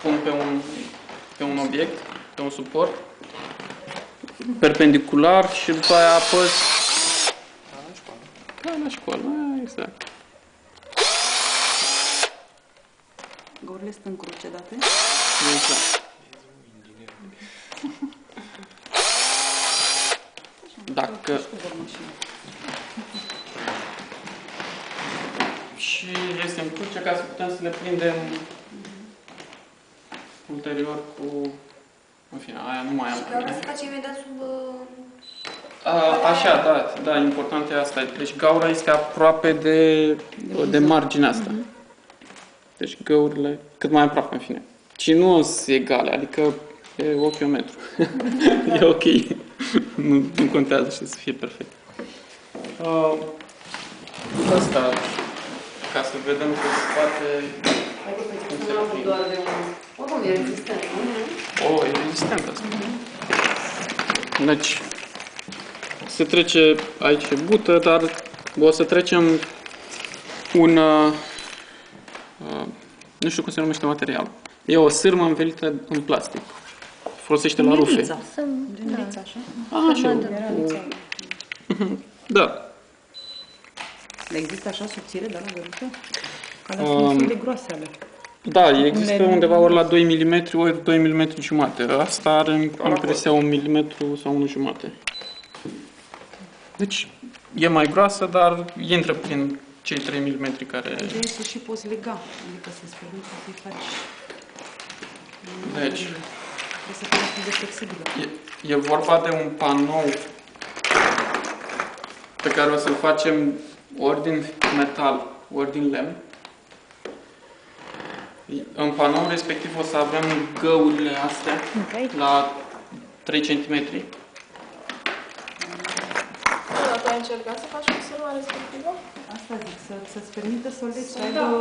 pun pe un obiect, pe un suport, perpendicular și după aia apăs. Da, la școală, exact. Găurile sunt încrucișate? Exact. Dacă... Și este în cruce ca să putem să le prindem ulterior cu... În fine, aia nu mai am. Și gaura se face imediat sub... Așa, da, important e asta. Deci gaura este aproape de marginea asta. Deci găurile cât mai aproape, în fine. Și nu sunt egale, adică e ochiul metru. E ok. Nu contează și să fie perfect. Asta, ca să vedem că se poate... Nu am avut doar de un... Oricum e rezistent, nu? E rezistent asta. Deci, se trece aici bută, dar o să trecem un... nu știu cum se numește material. E o sârmă învelită în plastic. Folosește la rufe. Generița, așa? Așa. Da. Există așa subțire de la găruță? Alea sunt de groase ale. Da, există undeva ori la 2 mm, ori 2 mm jumate. Asta are impresia 1 mm sau 1 jumate. Deci, e mai groasă, dar intră prin cei 3 mm care... Ideea e să și poți lega, adică să-ți permită să-i faci... Deci... Trebuie să fie atât de flexibilă. E vorba de un panou pe care o să-l facem ori din metal, ori din lemn. În panou respectiv o să avem găurile astea la 3 cm. Tu ai încercat să faci o sârmă respectivă? Asta zic, să-ți permită să o legi, să Da, aibă